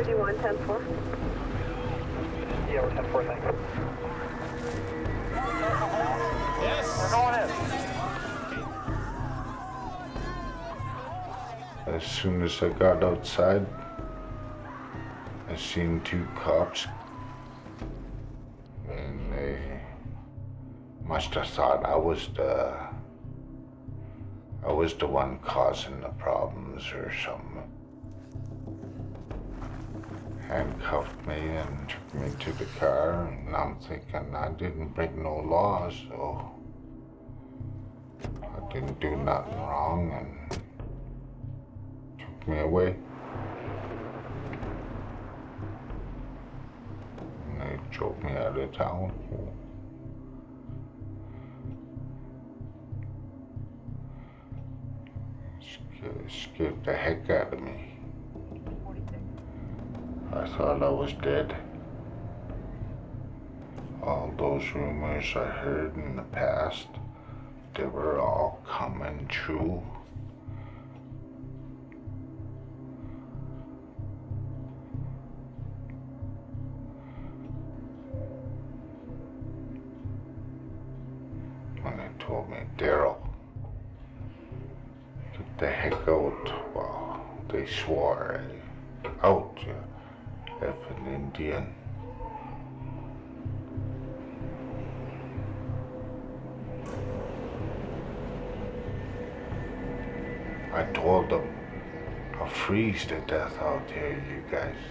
Do you want 10-4? Yeah, we're 10-4, thanks. Yes! We're going in. As soon as I got outside, I seen two cops, and they must have thought I was the one causing the problems or something. Handcuffed me and took me to the car, and I'm thinking I didn't break no laws, so I didn't do nothing wrong, and took me away. And they drove me out of town. Scared the heck out of me. I thought I was dead. All those rumors I heard in the past, they were all coming true. When they told me, Darrel, get the heck out, well, they swore, out, you effing Indian. I told them, I'll freeze to death out here, you guys.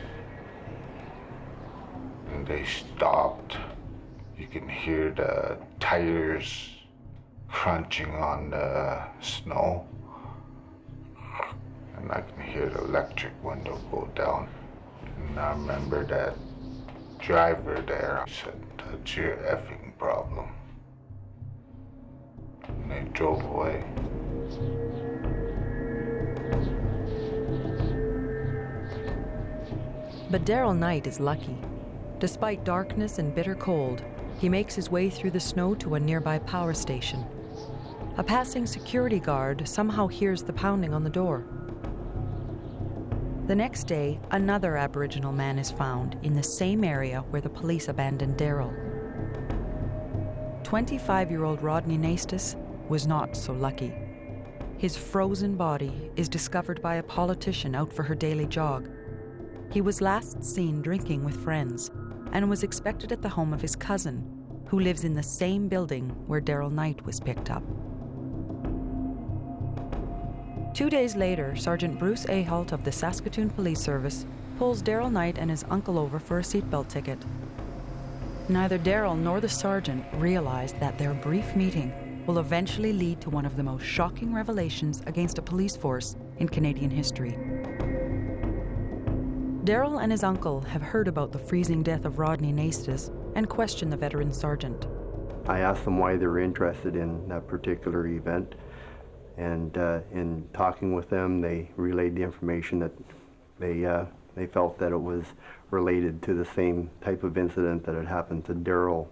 And they stopped. You can hear the tires crunching on the snow. And I can hear the electric window go down. And I remember that driver there said, that's your effing problem. And they drove away. But Darrel Night is lucky. Despite darkness and bitter cold, he makes his way through the snow to a nearby power station. A passing security guard somehow hears the pounding on the door. The next day, another Aboriginal man is found in the same area where the police abandoned Darrel. 25-year-old Rodney Nastis was not so lucky. His frozen body is discovered by a politician out for her daily jog. He was last seen drinking with friends and was expected at the home of his cousin, who lives in the same building where Darrel Night was picked up. 2 days later, Sergeant Bruce Ahalt of the Saskatoon Police Service pulls Darrel Night and his uncle over for a seatbelt ticket. Neither Darrel nor the sergeant realized that their brief meeting will eventually lead to one of the most shocking revelations against a police force in Canadian history. Darrel and his uncle have heard about the freezing death of Rodney Nastis and question the veteran sergeant. I asked them why they were interested in that particular event. And in talking with them, they relayed the information that they felt that it was related to the same type of incident that had happened to Darrel.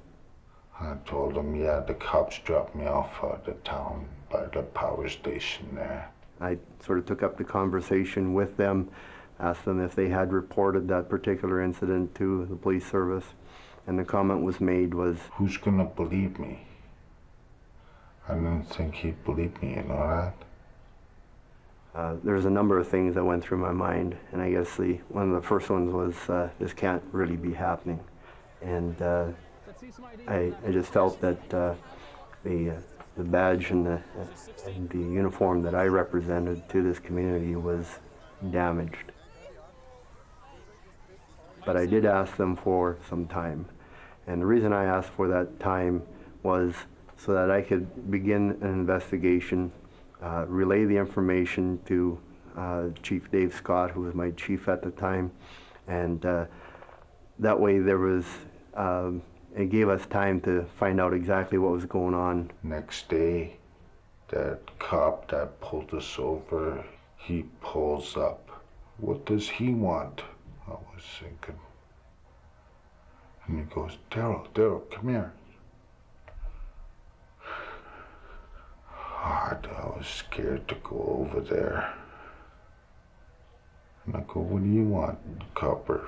I told them, yeah, the cops dropped me off out of town by the power station there. I sort of took up the conversation with them, asked them if they had reported that particular incident to the police service, and the comment was made was, who's gonna believe me? I didn't think he'd believe me, you know that? There's a number of things that went through my mind, and I guess one of the first ones was, this can't really be happening. And I just felt that the badge and the uniform that I represented to this community was damaged. But I did ask them for some time. And the reason I asked for that time was so that I could begin an investigation, relay the information to Chief Dave Scott, who was my chief at the time, and that way there was, it gave us time to find out exactly what was going on. Next day, that cop that pulled us over, he pulls up. What does he want? I was thinking. And he goes, Darrel, come here. I was scared to go over there. And I go, what do you want, copper?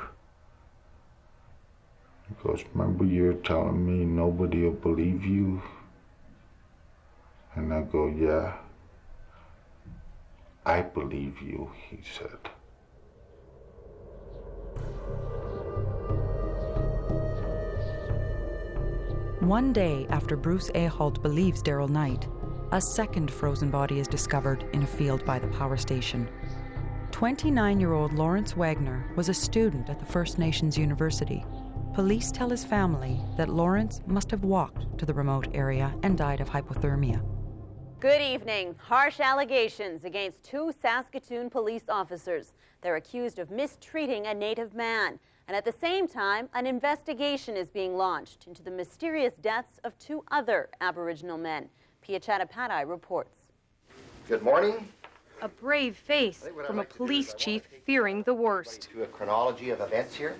He goes, remember you're telling me nobody will believe you? And I go, yeah. I believe you, he said. One day after Bruce Aholt believes Darrel Night, a second frozen body is discovered in a field by the power station. 29-year-old Lawrence Wagner was a student at the First Nations University. Police tell his family that Lawrence must have walked to the remote area and died of hypothermia. Good evening. Harsh allegations against two Saskatoon police officers. They're accused of mistreating a Native man. And at the same time, an investigation is being launched into the mysterious deaths of two other Aboriginal men. Pia Chattopadhyay reports. Good morning. A brave face from a police chief fearing the worst. To a chronology of events here,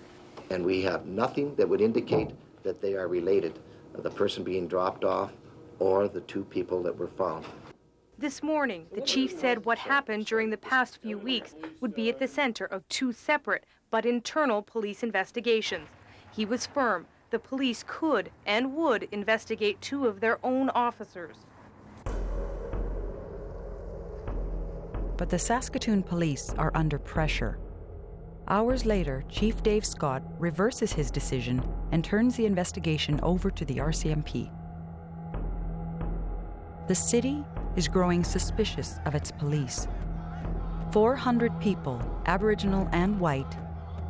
and we have nothing that would indicate that they are related, the person being dropped off or the two people that were found. This morning, the chief said what happened during the past few weeks would be at the center of two separate but internal police investigations. He was firm the police could and would investigate two of their own officers. But the Saskatoon police are under pressure. Hours later, Chief Dave Scott reverses his decision and turns the investigation over to the RCMP. The city is growing suspicious of its police. 400 people, Aboriginal and white,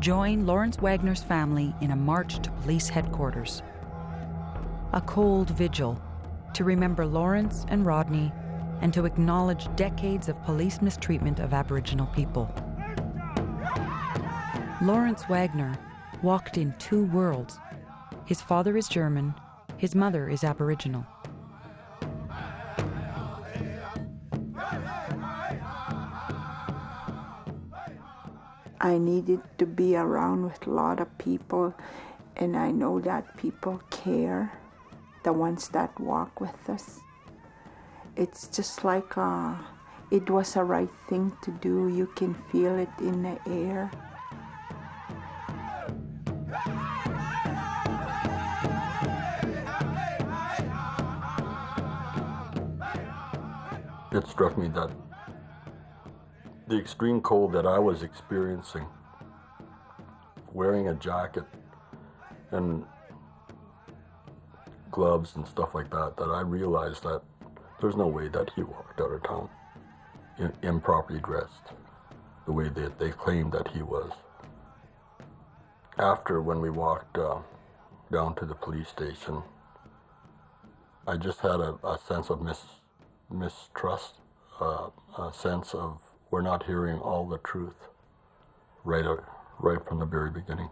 join Lawrence Wagner's family in a march to police headquarters. A cold vigil to remember Lawrence and Rodney and to acknowledge decades of police mistreatment of Aboriginal people. Lawrence Wagner walked in two worlds. His father is German, his mother is Aboriginal. I needed to be around with a lot of people, and I know that people care, the ones that walk with us. It's just like it was a right thing to do. You can feel it in the air. It struck me that the extreme cold that I was experiencing, wearing a jacket and gloves and stuff like that, that I realized that there's no way that he walked out of town improperly dressed the way that they claimed that he was. After, when we walked down to the police station, I just had a sense of mistrust, a sense of we're not hearing all the truth right from the very beginning.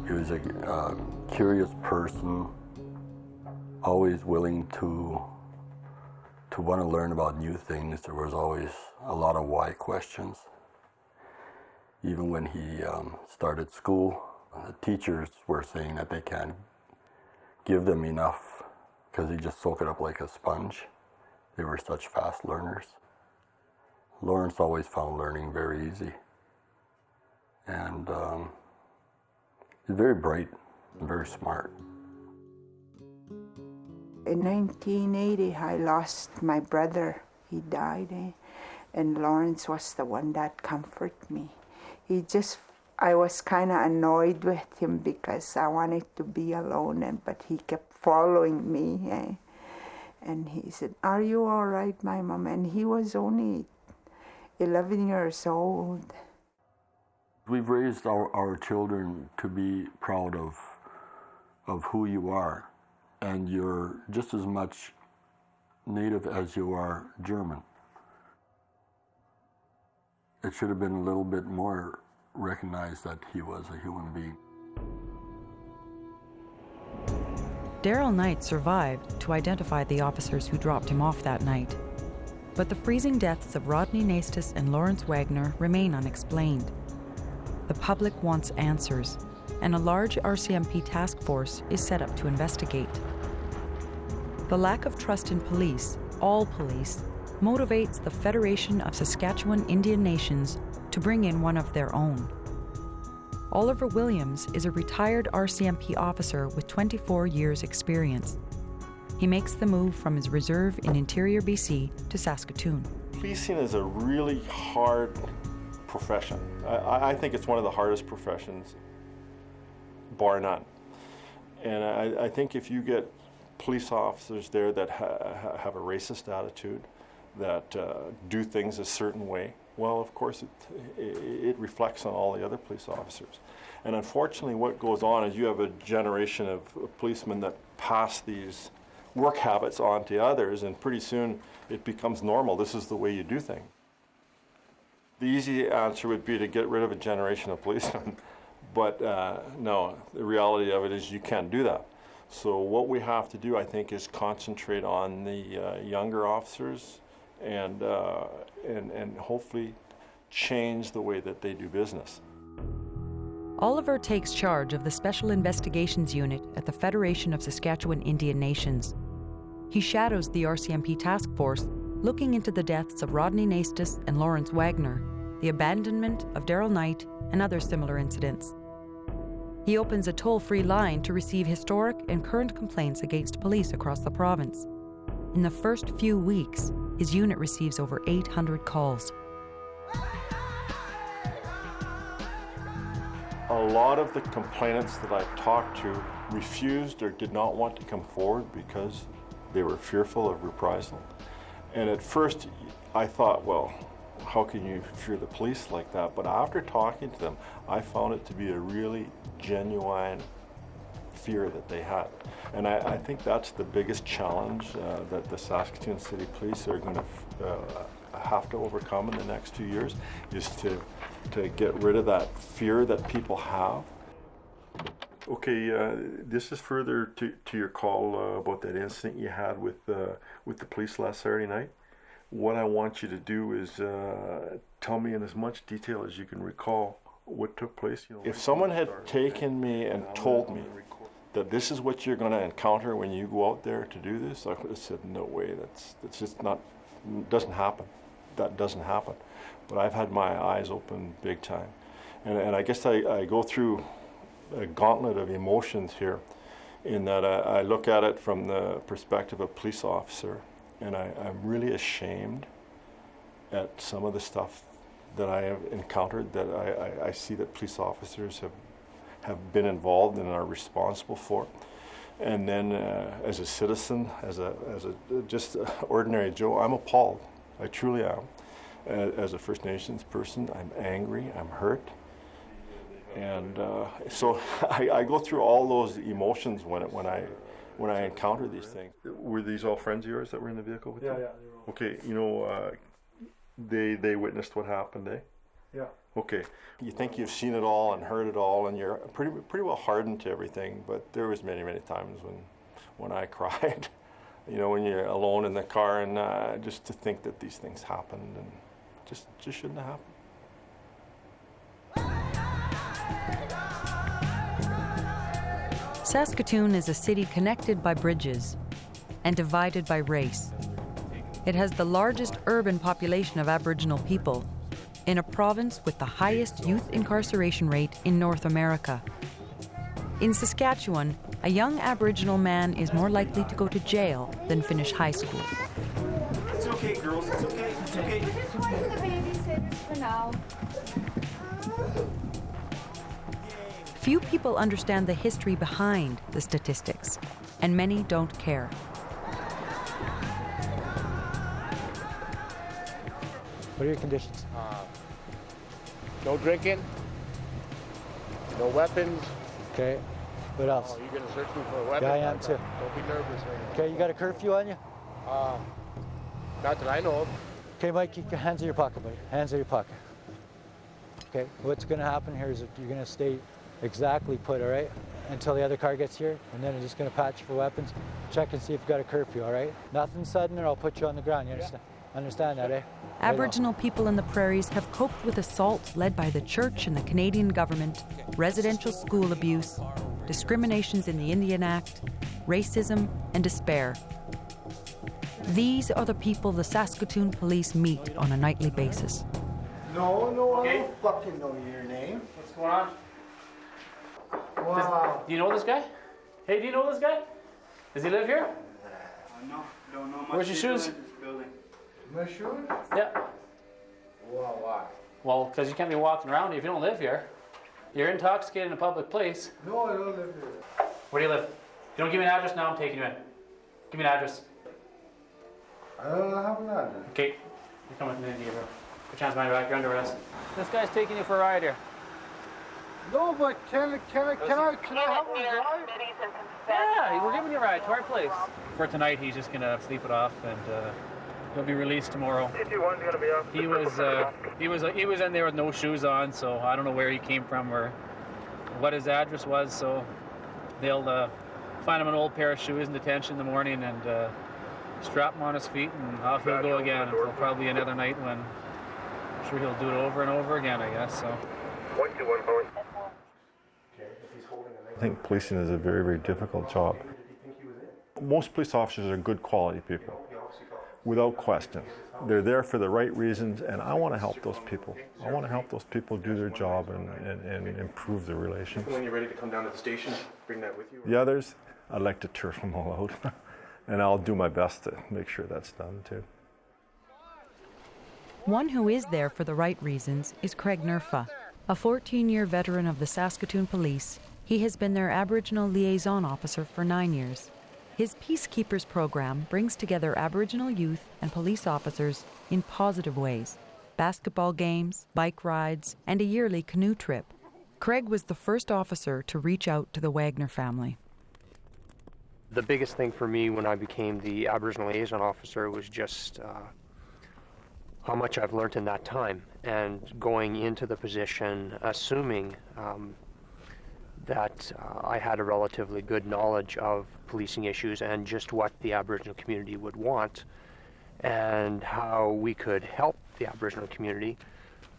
He was a curious person, always willing to want to learn about new things. There was always a lot of why questions. Even when he started school, the teachers were saying that they can't give them enough because he just soak it up like a sponge. They were such fast learners. Lawrence always found learning very easy. And he's very bright and very smart. In 1980, I lost my brother. He died, and Lawrence was the one that comforted me. I was kind of annoyed with him because I wanted to be alone, but he kept following me. And he said, "Are you all right, my mom?" And he was only 11 years old. We've raised our children to be proud of who you are and you're just as much native as you are German. It should have been a little bit more recognized that he was a human being. Darrel Night survived to identify the officers who dropped him off that night. But the freezing deaths of Rodney Naistus and Lawrence Wagner remain unexplained. The public wants answers, and a large RCMP task force is set up to investigate. The lack of trust in police, all police, motivates the Federation of Saskatchewan Indian Nations to bring in one of their own. Oliver Williams is a retired RCMP officer with 24 years' experience. He makes the move from his reserve in interior BC to Saskatoon. Policing is a really hard profession. I think it's one of the hardest professions, bar none. And I think if you get police officers there that have a racist attitude, that do things a certain way, well, of course, it reflects on all the other police officers. And unfortunately, what goes on is you have a generation of policemen that pass these work habits on to others, and pretty soon it becomes normal. This is the way you do things. The easy answer would be to get rid of a generation of policemen, but no, the reality of it is you can't do that. So what we have to do, I think, is concentrate on the younger officers and hopefully change the way that they do business. Oliver takes charge of the Special Investigations Unit at the Federation of Saskatchewan Indian Nations. He shadows the RCMP task force, looking into the deaths of Rodney Naistus and Lawrence Wagner, the abandonment of Darrel Night, and other similar incidents. He opens a toll-free line to receive historic and current complaints against police across the province. In the first few weeks, his unit receives over 800 calls. A lot of the complainants that I talked to refused or did not want to come forward because they were fearful of reprisal. And at first I thought, well, how can you fear the police like that? But after talking to them, I found it to be a really genuine fear that they had. And I think that's the biggest challenge that the Saskatoon City Police are going to have to overcome in the next 2 years, is to get rid of that fear that people have. Okay, this is further to your call about that incident you had with the police last Saturday night. What I want you to do is tell me in as much detail as you can recall what took place. You know, if someone had taken me and told me that this is what you're going to encounter when you go out there to do this, I would have said, no way, that's just not, doesn't happen. That doesn't happen. But I've had my eyes open big time. And I guess I go through a gauntlet of emotions here, in that I look at it from the perspective of a police officer, and I'm really ashamed at some of the stuff that I have encountered, that I see that police officers have been involved and are responsible for. And then as a citizen, as a just ordinary Joe, I'm appalled. I truly am. As a First Nations person, I'm angry, I'm hurt. And so I go through all those emotions when I encounter these things. Were these all friends of yours that were in the vehicle with you? Yeah. Okay, you know, they witnessed what happened, eh? Yeah. Okay. You think you've seen it all and heard it all, and you're pretty well hardened to everything, but there was many times when I cried. You know, when you're alone in the car, and just to think that these things happened, and just shouldn't have happened. Saskatoon is a city connected by bridges and divided by race. It has the largest urban population of Aboriginal people in a province with the highest youth incarceration rate in North America. In Saskatchewan, a young Aboriginal man is more likely to go to jail than finish high school. It's okay, girls. It's okay. It's okay. I just wanted the babysitters for now. Few people understand the history behind the statistics, and many don't care. What are your conditions? No drinking, no weapons. Okay. What else? Oh, you're going to search me for a weapon? Yeah, I am too. Don't be nervous right now. Okay, you got a curfew on you? Not that I know of. Okay, Mike, keep your hands in your pocket, buddy. Hands in your pocket. Okay, what's going to happen here is that you're going to stay exactly put, all right, until the other car gets here, and then I'm just going to patch you for weapons, check and see if you've got a curfew, all right? Nothing sudden or I'll put you on the ground, you understand? Understand that, eh? Aboriginal people in the prairies have coped with assaults led by the church and the Canadian government, residential school abuse, discriminations in the Indian Act, racism, and despair. These are the people the Saskatoon police meet on a nightly basis. No, I don't fucking know your name. What's going on? Wow. Do you know this guy? Hey, do you know this guy? Does he live here? No, don't know much. Where's your shoes? In this building. My shoes? Yeah. Well, why? Well, because you can't be walking around if you don't live here. You're intoxicated in a public place. No, I don't live here. Where do you live? If you don't give me an address now, I'm taking you in. Give me an address. I don't have an address. Okay. You come with me, Gabriel. Put your hands behind your back. You're under arrest. This guy's taking you for a ride here. No, but can I have a ride? Yeah, we're giving you a ride to our place. For tonight, he's just gonna sleep it off, and he'll be released tomorrow. He was in there with no shoes on, so I don't know where he came from or what his address was. So they'll find him an old pair of shoes in detention in the morning and strap him on his feet, and off he'll go again until probably another night when I'm sure he'll do it over and over again, I guess. So. I think policing is a very, very difficult job. Most police officers are good quality people, without question. They're there for the right reasons, and I want to help those people. I want to help those people do their job and improve their relations. When you're ready to come down to the station, bring that with you? The others, I'd like to turf them all out, and I'll do my best to make sure that's done too. One who is there for the right reasons is Craig Nerfa, a 14-year veteran of the Saskatoon Police. He has been their Aboriginal liaison officer for 9 years. His Peacekeepers program brings together Aboriginal youth and police officers in positive ways. Basketball games, bike rides, and a yearly canoe trip. Craig was the first officer to reach out to the Wagner family. The biggest thing for me when I became the Aboriginal liaison officer was just how much I've learned in that time, and going into the position assuming that I had a relatively good knowledge of policing issues and just what the Aboriginal community would want and how we could help the Aboriginal community,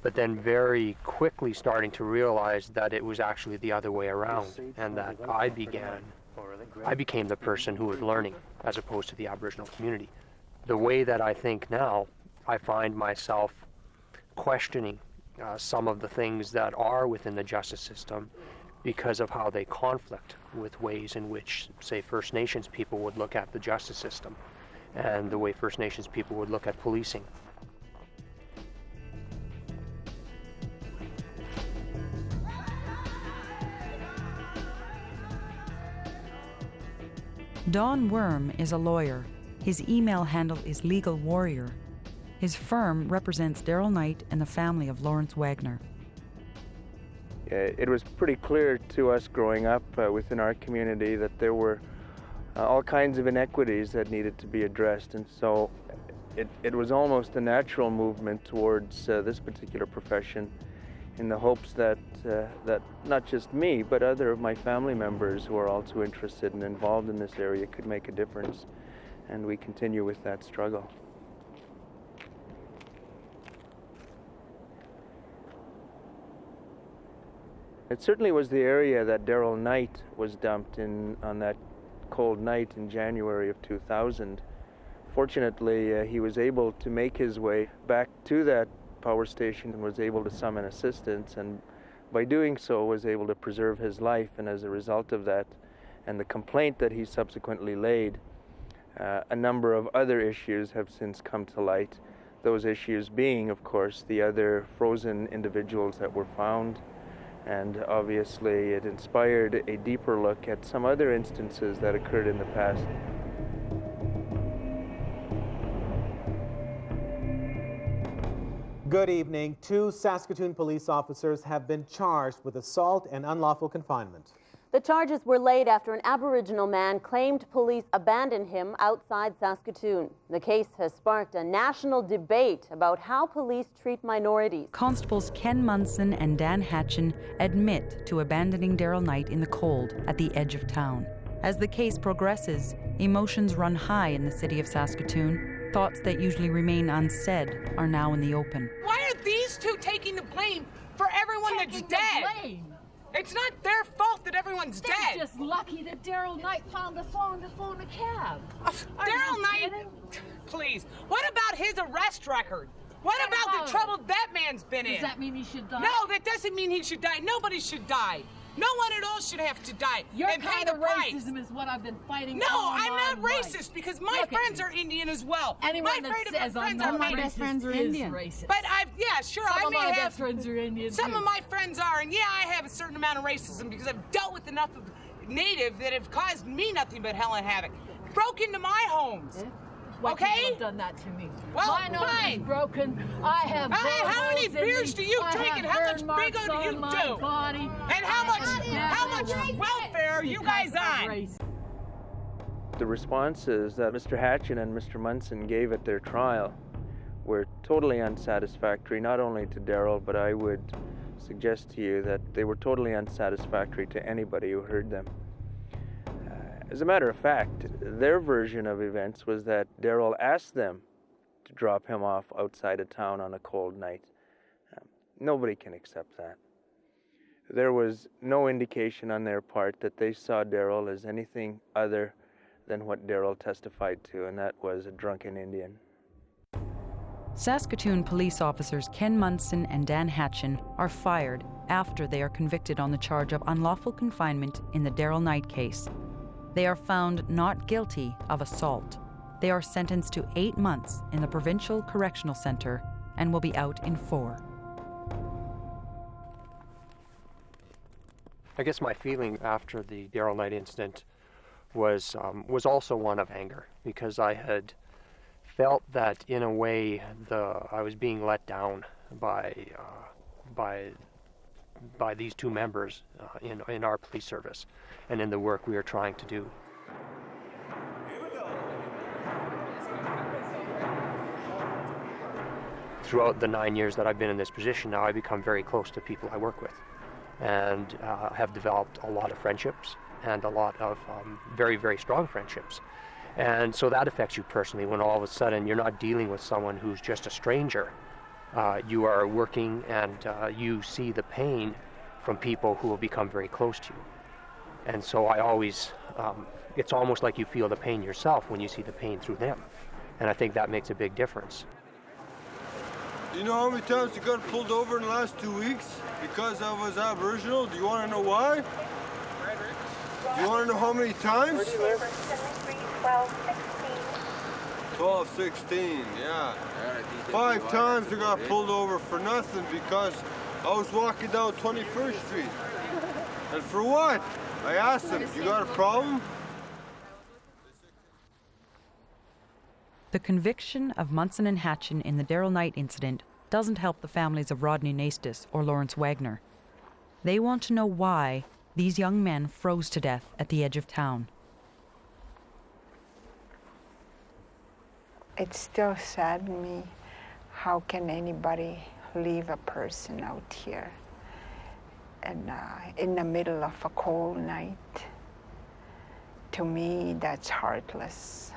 but then very quickly starting to realize that it was actually the other way around, and that I became the person who was learning as opposed to the Aboriginal community. The way that I think now, I find myself questioning some of the things that are within the justice system because of how they conflict with ways in which, say, First Nations people would look at the justice system and the way First Nations people would look at policing. Don Worm is a lawyer. His email handle is Legal Warrior. His firm represents Darrel Night and the family of Lawrence Wagner. It was pretty clear to us growing up within our community that there were all kinds of inequities that needed to be addressed, and so it was almost a natural movement towards this particular profession in the hopes that not just me, but other of my family members who are also interested and involved in this area could make a difference, and we continue with that struggle. It certainly was the area that Darrel Night was dumped in on that cold night in January of 2000. Fortunately, he was able to make his way back to that power station and was able to summon assistance, and by doing so was able to preserve his life. And as a result of that and the complaint that he subsequently laid, a number of other issues have since come to light. Those issues being, of course, the other frozen individuals that were found. And obviously it inspired a deeper look at some other instances that occurred in the past. Good evening. 2 Saskatoon police officers have been charged with assault and unlawful confinement. The charges were laid after an Aboriginal man claimed police abandoned him outside Saskatoon. The case has sparked a national debate about how police treat minorities. Constables Ken Munson and Dan Hatchin admit to abandoning Darrel Night in the cold at the edge of town. As the case progresses, emotions run high in the city of Saskatoon. Thoughts that usually remain unsaid are now in the open. Why are these two taking the blame for everyone that's dead? It's not their fault that everyone's dead. They're just lucky that Darrel Night found the phone to phone a cab. Darrel Night, please. What about his arrest record? What about the trouble that man's been in? Does that mean he should die? No, that doesn't mean he should die. Nobody should die. No one at all should have to die. Your and kind pay the of price. racism is what I've been fighting. No, all I'm my not life. racist because my friends are Indian as well. Anyone that says I'm not my racist best friends are is Indian. racist. But yeah, sure, Some I of may my have. best friends are Indian Some too. of my friends are, and yeah, I have a certain amount of racism because I've dealt with enough of native that have caused me nothing but hell and havoc. Broke into my homes. Why okay? people have done that to me. Well, my nose is broken. I have how many burn holes in beers me. do you I drink have and how much burn marks bingo do you on my do? Body. And how much welfare are you guys on? The responses that Mr. Hatchin and Mr. Munson gave at their trial were totally unsatisfactory, not only to Darrel, but I would suggest to you that they were totally unsatisfactory to anybody who heard them. As a matter of fact, their version of events was that Darrel asked them to drop him off outside of town on a cold night. Nobody can accept that. There was no indication on their part that they saw Darrel as anything other than what Darrel testified to, and that was a drunken Indian. Saskatoon police officers Ken Munson and Dan Hatchin are fired after they are convicted on the charge of unlawful confinement in the Darrel Night case. They are found not guilty of assault. They are sentenced to 8 months in the Provincial Correctional Centre and will be out in 4. I guess my feeling after the Darrel Night incident was also one of anger, because I had felt that in a way I was being let down by these two members in our police service and in the work we are trying to do. Throughout the 9 years that I've been in this position now, I've become very close to people I work with and have developed a lot of friendships and a lot of very, very strong friendships. And so that affects you personally when all of a sudden you're not dealing with someone who's just a stranger. You are working and you see the pain from people who have become very close to you. And so I always, it's almost like you feel the pain yourself when you see the pain through them. And I think that makes a big difference. Do you know how many times you got pulled over in the last 2 weeks because I was Aboriginal? Do you want to know why? Do you want to know how many times? Where do you live? 12, 16, yeah. 5 times I got pulled over for nothing because I was walking down 21st Street. And for what? I asked them, you got a problem? The conviction of Munson and Hatchin in the Darrel Night incident doesn't help the families of Rodney Nastis or Lawrence Wagner. They want to know why these young men froze to death at the edge of town. It still saddens me. How can anybody leave a person out here and in the middle of a cold night? To me, that's heartless.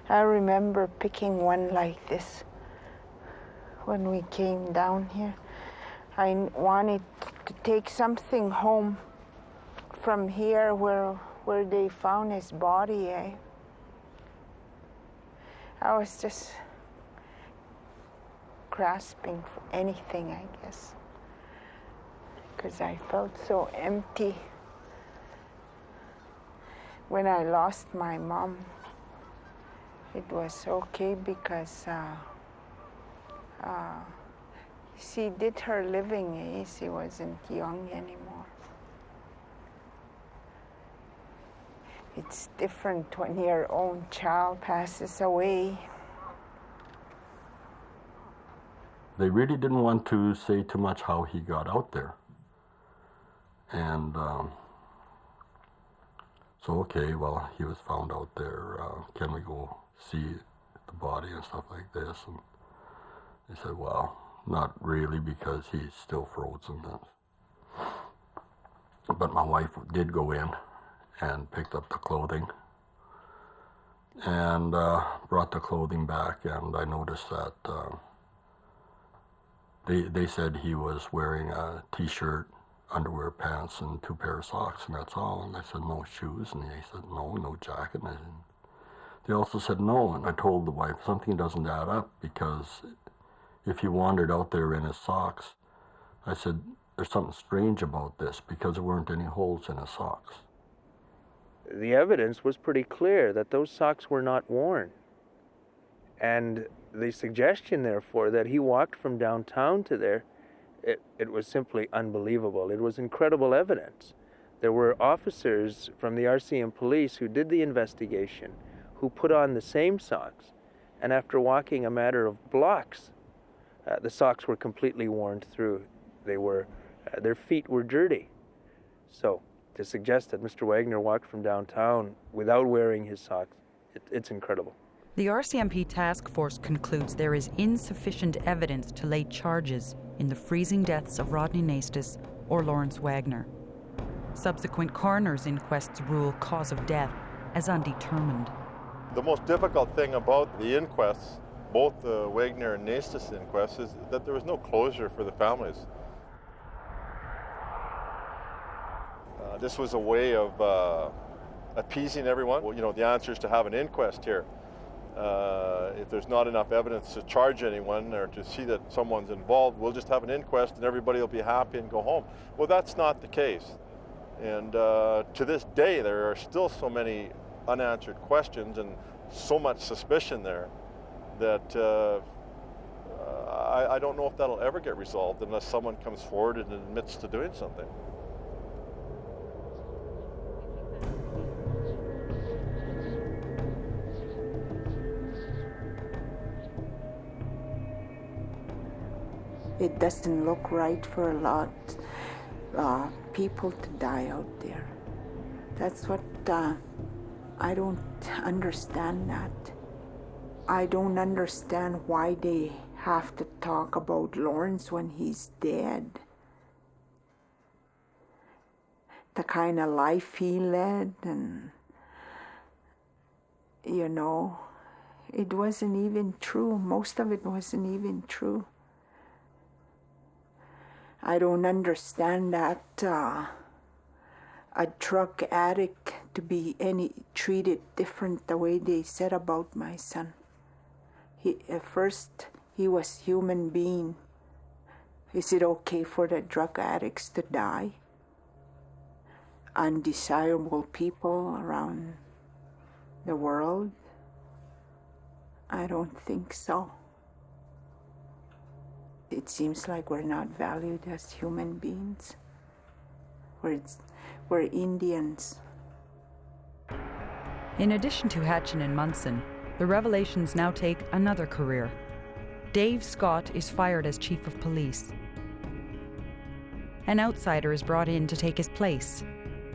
I remember picking one like this when we came down here. I wanted to take something home from here where they found his body. I was just grasping for anything, I guess, because I felt so empty. When I lost my mom, it was okay because she did her living. She wasn't young anymore. It's different when your own child passes away. They really didn't want to say too much how he got out there. And so, okay, well, he was found out there. Can we go see the body and stuff like this? And they said, well, not really, because he's still frozen. But my wife did go in and picked up the clothing and brought the clothing back, and I noticed that they said he was wearing a t-shirt, underwear, pants, and 2 pair of socks, and that's all. And I said, no shoes, and they said, no jacket. And they also said no, and I told the wife, something doesn't add up, because if he wandered out there in his socks, I said, there's something strange about this, because there weren't any holes in his socks. The evidence was pretty clear that those socks were not worn. And the suggestion, therefore, that he walked from downtown to there, it was simply unbelievable. It was incredible evidence. There were officers from the RCMP police who did the investigation, who put on the same socks, and after walking a matter of blocks, the socks were completely worn through. Their feet were dirty. So to suggest that Mr. Wagner walked from downtown without wearing his socks, it's incredible. The RCMP task force concludes there is insufficient evidence to lay charges in the freezing deaths of Rodney Naistus or Lawrence Wagner. Subsequent coroner's inquests rule cause of death as undetermined. The most difficult thing about the inquests, both the Wagner and Naistus inquests, is that there was no closure for the families. This was a way of appeasing everyone. Well, you know, the answer is to have an inquest here. If there's not enough evidence to charge anyone or to see that someone's involved, we'll just have an inquest and everybody will be happy and go home. Well, that's not the case. And to this day, there are still so many unanswered questions and so much suspicion there that I don't know if that'll ever get resolved unless someone comes forward and admits to doing something. It doesn't look right for a lot of people to die out there. That's what I don't understand that. I don't understand why they have to talk about Lawrence when he's dead. The kind of life he led, and you know, it wasn't even true. Most of it wasn't even true. I don't understand that a drug addict to be treated different the way they said about my son. At first, he was human being. Is it okay for the drug addicts to die? Undesirable people around the world? I don't think so. It seems like we're not valued as human beings. We're Indians. In addition to Hatchin and Munson, the revelations now take another career. Dave Scott is fired as chief of police. An outsider is brought in to take his place.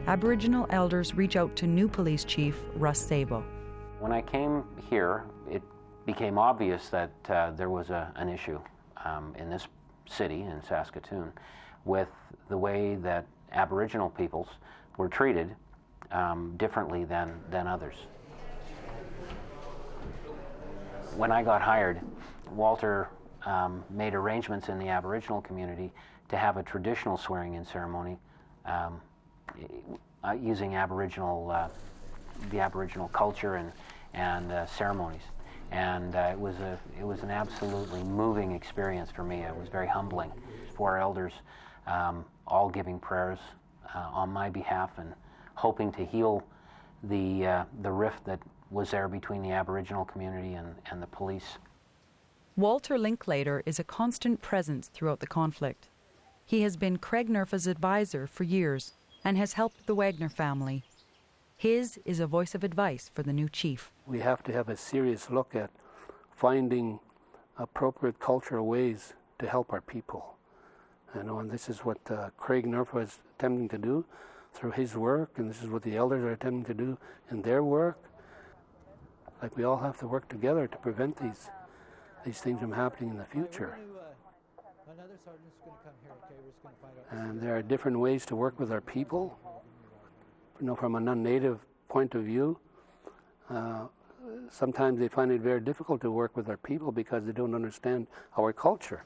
Aboriginal elders reach out to new police chief Russ Sabo. When I came here, it became obvious that there was an issue in this city, in Saskatoon, with the way that Aboriginal peoples were treated differently than others. When I got hired, Walter made arrangements in the Aboriginal community to have a traditional swearing-in ceremony using the Aboriginal culture and ceremonies. And it was an absolutely moving experience for me. It was very humbling. 4 elders all giving prayers on my behalf and hoping to heal the rift that was there between the Aboriginal community and the police. Walter Linklater is a constant presence throughout the conflict. He has been Craig Nerfa's advisor for years and has helped the Wagner family. His is a voice of advice for the new chief. We have to have a serious look at finding appropriate cultural ways to help our people. And this is what Craig Nerf was attempting to do through his work, and this is what the elders are attempting to do in their work. Like, we all have to work together to prevent these things from happening in the future. And there are different ways to work with our people. From a non-native point of view, sometimes they find it very difficult to work with our people because they don't understand our culture.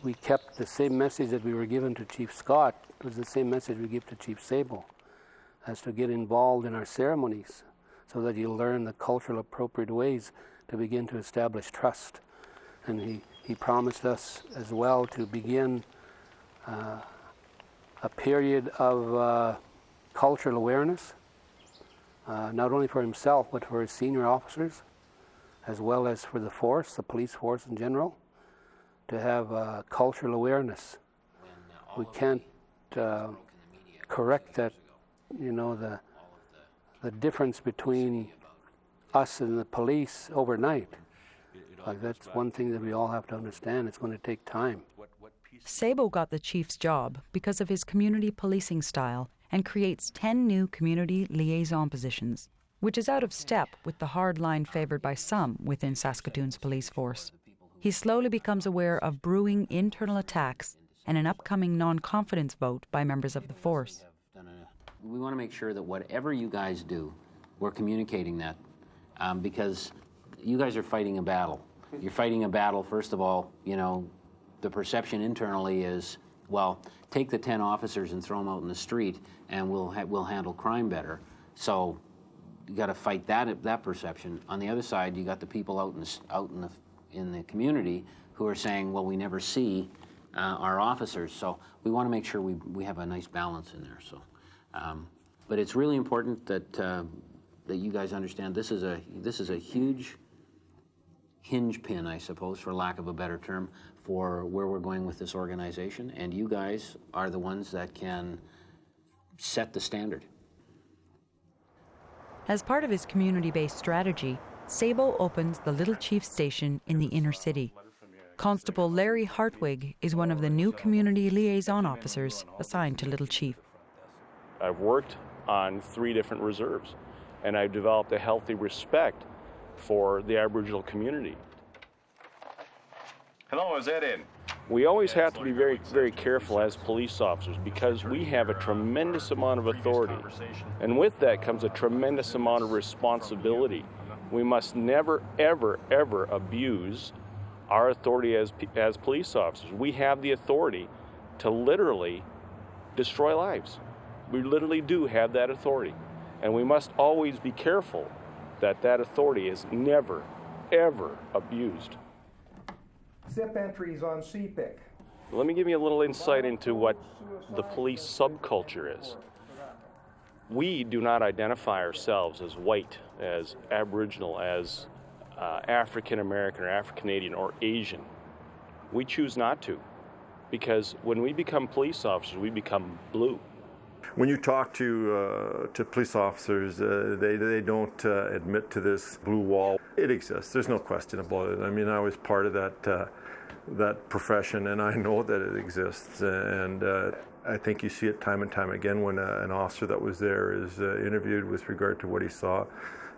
We kept the same message that we were given to Chief Scott. It was the same message we give to Chief Sable, as to get involved in our ceremonies so that you learn the cultural appropriate ways to begin to establish trust. And he promised us as well to begin a period of cultural awareness, not only for himself, but for his senior officers, as well as for the force, the police force in general, to have cultural awareness. We can't correct that, the difference between us and the police overnight. Like, that's one thing that we all have to understand. It's going to take time. Sabo got the chief's job because of his community policing style and creates 10 new community liaison positions, which is out of step with the hard line favoured by some within Saskatoon's police force. He slowly becomes aware of brewing internal attacks and an upcoming non-confidence vote by members of the force. We want to make sure that whatever you guys do, we're communicating that, because you guys are fighting a battle. You're fighting a battle, first of all, the perception internally is, well, take the 10 officers and throw them out in the street and we'll handle crime better. So you got to fight that perception. On the other side, you got the people out in the community who are saying, well, we never see our officers. So we want to make sure we have a nice balance in there. So, but it's really important that you guys understand this is a huge hinge pin, I suppose, for lack of a better term, for where we're going with this organization. And you guys are the ones that can set the standard. As part of his community-based strategy, Sabo opens the Little Chief Station in the inner city. Constable Larry Hartwig is one of the new community liaison officers assigned to Little Chief. I've worked on 3 different reserves, and I've developed a healthy respect for the Aboriginal community. Hello, is that in? We always have to be very, very careful as police officers because we have a tremendous amount of authority. And with that comes a tremendous amount of responsibility. We must never, ever, ever abuse our authority as police officers. We have the authority to literally destroy lives. We literally do have that authority. And we must always be careful that that authority is never, ever abused. SIP entries on CPIC. Let me give you a little insight into what the police subculture is. We do not identify ourselves as white, as Aboriginal, as African American or African Canadian or Asian. We choose not to, because when we become police officers, we become blue. When you talk to police officers, they don't admit to this blue wall. It exists. There's no question about it. I mean, I was part of that profession, and I know that it exists. And I think you see it time and time again when an officer that was there is interviewed with regard to what he saw.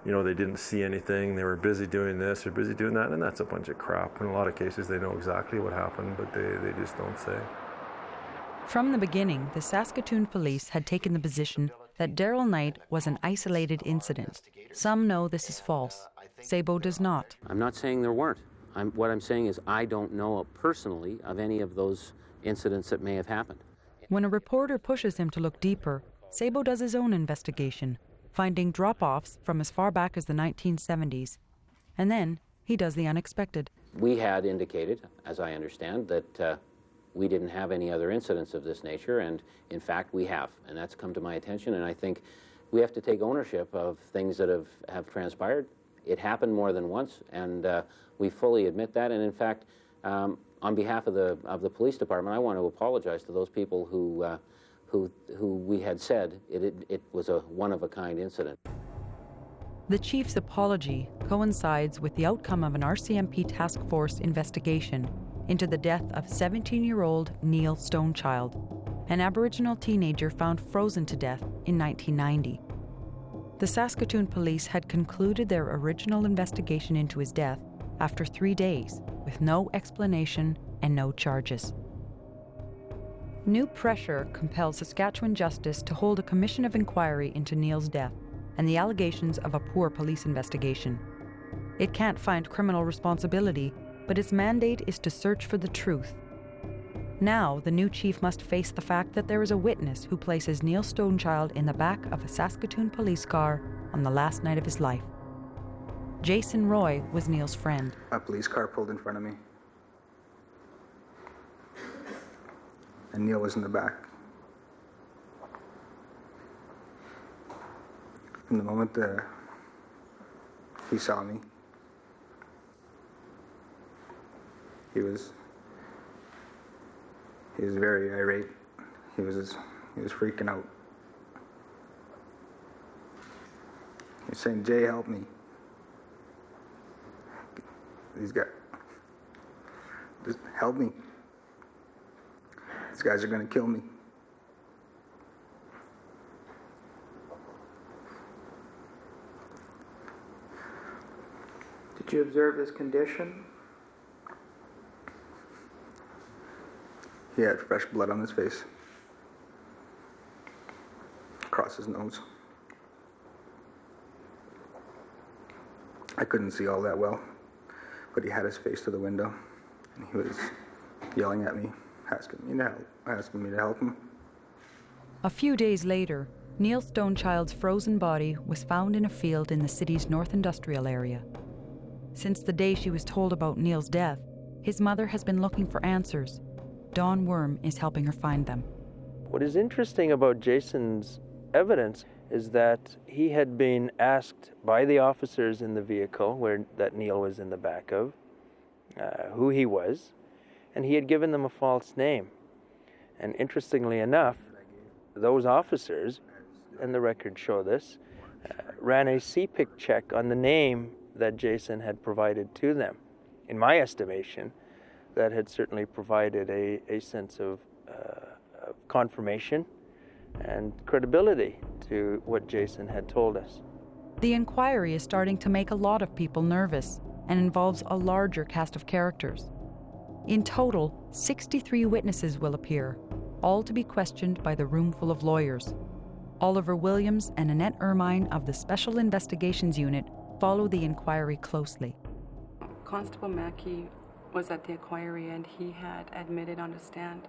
They didn't see anything. They were busy doing this or busy doing that, and that's a bunch of crap. In a lot of cases, they know exactly what happened, but they just don't say. From the beginning, the Saskatoon police had taken the position that Darrel Night was an isolated incident. Some know this is false. Sabo does not. I'm not saying there weren't. What I'm saying is I don't know personally of any of those incidents that may have happened. When a reporter pushes him to look deeper, Sabo does his own investigation, finding drop-offs from as far back as the 1970s. And then he does the unexpected. We had indicated, as I understand, that we didn't have any other incidents of this nature, and in fact we have, and that's come to my attention, and I think we have to take ownership of things that have transpired. It happened more than once, and we fully admit that, and in fact on behalf of the police department, I want to apologize to those people who we had said it was a one-of-a-kind incident. The chief's apology coincides with the outcome of an RCMP task force investigation into the death of 17-year-old Neil Stonechild, an Aboriginal teenager found frozen to death in 1990. The Saskatoon police had concluded their original investigation into his death after 3 days, with no explanation and no charges. New pressure compels Saskatchewan Justice to hold a commission of inquiry into Neil's death and the allegations of a poor police investigation. It can't find criminal responsibility, but its mandate is to search for the truth. Now, the new chief must face the fact that there is a witness who places Neil Stonechild in the back of a Saskatoon police car on the last night of his life. Jason Roy was Neil's friend. A police car pulled in front of me, and Neil was in the back. From the moment he saw me, he was very irate. He was freaking out. He was saying, "Jay, help me. These guys, just help me. These guys are gonna kill me." Did you observe his condition? He had fresh blood on his face, across his nose. I couldn't see all that well, but he had his face to the window, and he was yelling at me, asking me to help him. A few days later, Neil Stonechild's frozen body was found in a field in the city's North Industrial area. Since the day she was told about Neil's death, his mother has been looking for answers. Dawn Worm is helping her find them. What is interesting about Jason's evidence is that he had been asked by the officers in the vehicle that Neil was in the back of, who he was, and he had given them a false name. And interestingly enough, those officers, and the records show this, ran a CPIC check on the name that Jason had provided to them. In my estimation, that had certainly provided a sense of confirmation and credibility to what Jason had told us. The inquiry is starting to make a lot of people nervous and involves a larger cast of characters. In total, 63 witnesses will appear, all to be questioned by the roomful of lawyers. Oliver Williams and Annette Ermine of the Special Investigations Unit follow the inquiry closely. Constable Mackey was at the inquiry, and he had admitted on the stand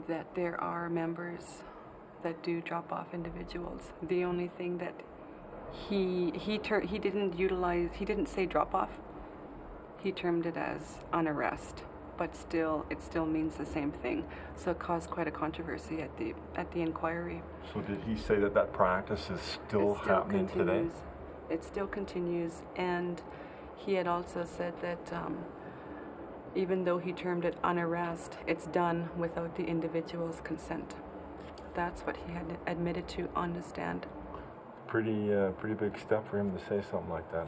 that there are members that do drop off individuals. The only thing that he didn't say drop off. He termed it as an arrest, but it still means the same thing. So it caused quite a controversy at the inquiry. So did he say that practice is still happening today? It still continues, and he had also said that even though he termed it an arrest, it's done without the individual's consent. That's what he had admitted to on the stand. Pretty big step for him to say something like that.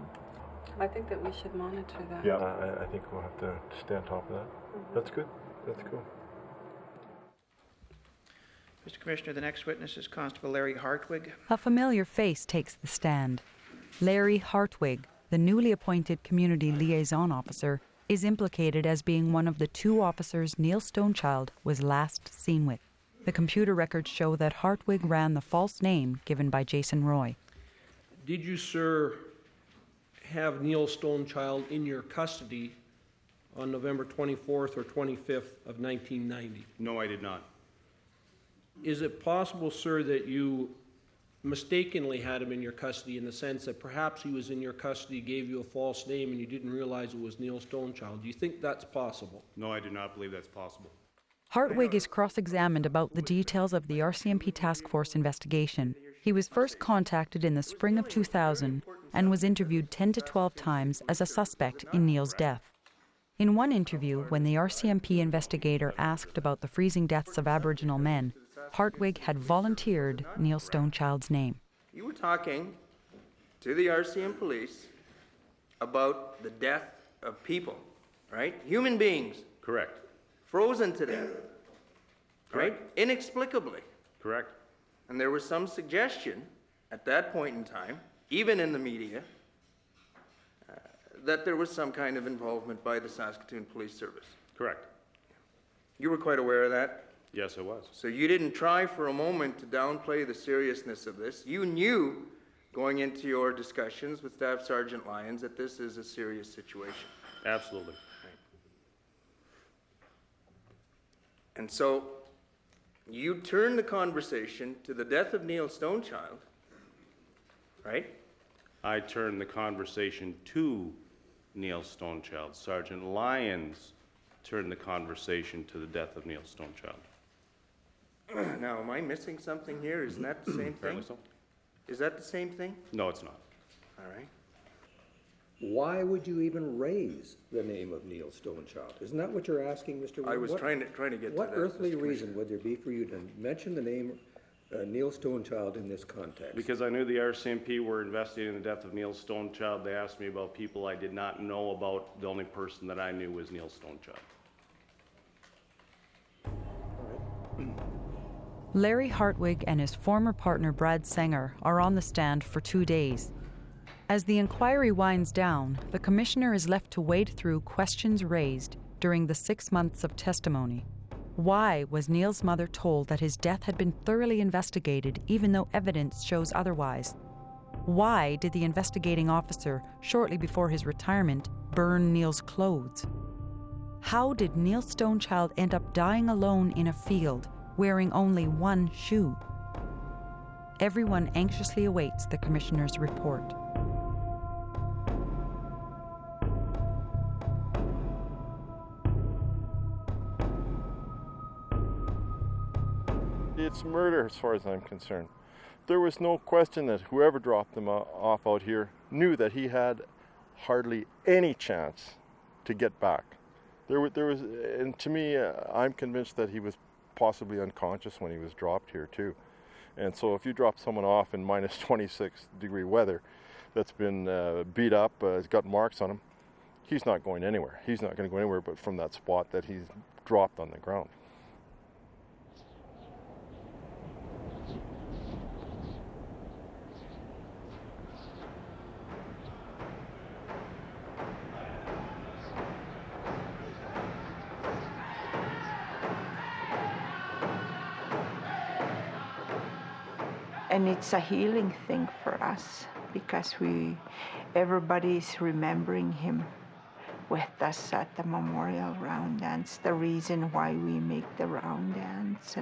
I think that we should monitor that. Yeah, I think we'll have to stay on top of that. Mm-hmm. That's good. That's cool. Mr. Commissioner, the next witness is Constable Larry Hartwig. A familiar face takes the stand. Larry Hartwig, the newly appointed community liaison officer, is implicated as being one of the two officers Neil Stonechild was last seen with. The computer records show that Hartwig ran the false name given by Jason Roy. Did you, sir, have Neil Stonechild in your custody on November 24th or 25th of 1990? No, I did not. Is it possible, sir, that you mistakenly had him in your custody in the sense that perhaps he was in your custody, gave you a false name, and you didn't realize it was Neil Stonechild? Do you think that's possible? No, I do not believe that's possible. Hartwig is cross-examined about the details of the RCMP task force investigation. He was first contacted in the spring of 2000 and was interviewed 10 to 12 times as a suspect in Neil's death. In one interview, when the RCMP investigator asked about the freezing deaths of Aboriginal men, Hartwig had volunteered Neil Stonechild's name. You were talking to the RCMP police about the death of people, right? Human beings. Correct. Frozen to death. Correct. Right? Inexplicably. Correct. And there was some suggestion at that point in time, even in the media, that there was some kind of involvement by the Saskatoon Police Service. Correct. You were quite aware of that? Yes, it was. So you didn't try for a moment to downplay the seriousness of this. You knew, going into your discussions with Staff Sergeant Lyons, that this is a serious situation. Absolutely. And so you turn the conversation to the death of Neil Stonechild, right? I turned the conversation to Neil Stonechild. Sergeant Lyons turned the conversation to the death of Neil Stonechild. Now, am I missing something here? Isn't that the same thing? Apparently so. Is that the same thing? No, it's not. All right. Why would you even raise the name of Neil Stonechild? Isn't that what you're asking, Mr. Wood? I was trying to get to that. What earthly reason would there be for you to mention the name Neil Stonechild in this context? Because I knew the RCMP were investigating the death of Neil Stonechild. They asked me about people I did not know about. The only person that I knew was Neil Stonechild. Larry Hartwig and his former partner Brad Sanger are on the stand for 2 days. As the inquiry winds down, the commissioner is left to wade through questions raised during the 6 months of testimony. Why was Neil's mother told that his death had been thoroughly investigated even though evidence shows otherwise? Why did the investigating officer, shortly before his retirement, burn Neil's clothes? How did Neil Stonechild end up dying alone in a field, wearing only one shoe? Everyone anxiously awaits the commissioner's report. It's murder as far as I'm concerned. There was no question that whoever dropped him off out here knew that he had hardly any chance to get back. There was, and to me, I'm convinced that he was possibly unconscious when he was dropped here too. And so if you drop someone off in minus 26-degree weather that's been beat up, has got marks on him, he's not going anywhere. He's not going to go anywhere but from that spot that he's dropped on the ground. And it's a healing thing for us because everybody's remembering him with us at the memorial round dance. The reason why we make the round dance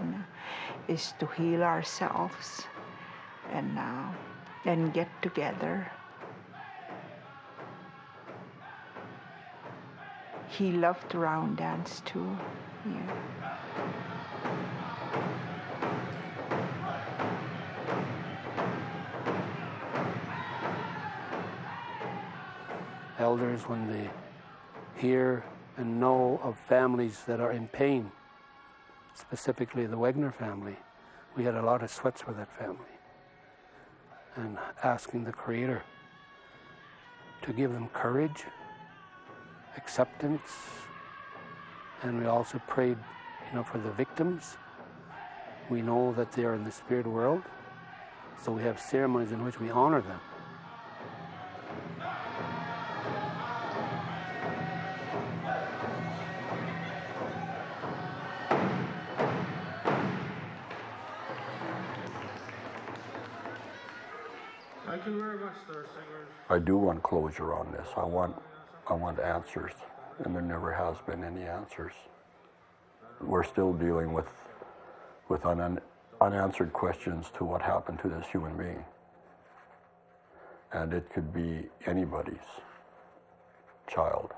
is to heal ourselves and get together. He loved round dance too. Yeah. Elders, when they hear and know of families that are in pain, specifically the Wegner family, we had a lot of sweats for that family. And asking the Creator to give them courage, acceptance, and we also prayed, for the victims. We know that they are in the spirit world, so we have ceremonies in which we honor them. Thank you very much, Sir Singer. I do want closure on this. I want answers, and there never has been any answers. We're still dealing with unanswered questions to what happened to this human being. And it could be anybody's child.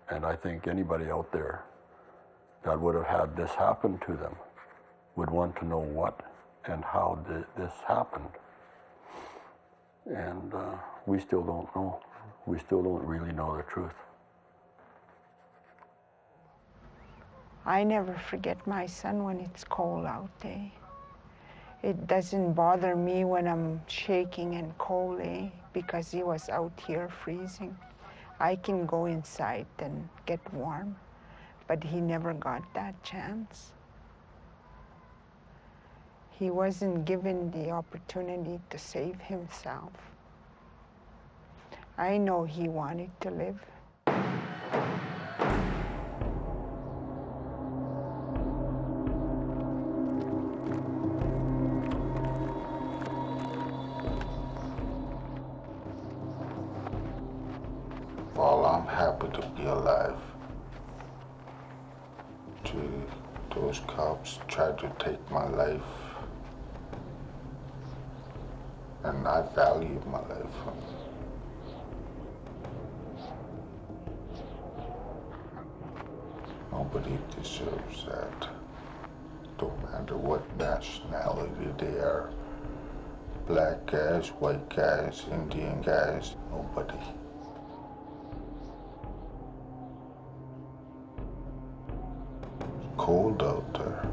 And I think anybody out there that would have had this happen to them would want to know what and how this happened. And we still don't know. We still don't really know the truth. I never forget my son when it's cold out there. It doesn't bother me when I'm shaking and cold, because he was out here freezing. I can go inside and get warm, but he never got that chance. He wasn't given the opportunity to save himself. I know he wanted to live. Well, I'm happy to be alive. Those cops tried to take my life, and I value my life. Nobody deserves that. Don't matter what nationality they are. Black guys, white guys, Indian guys, nobody. It's cold out there.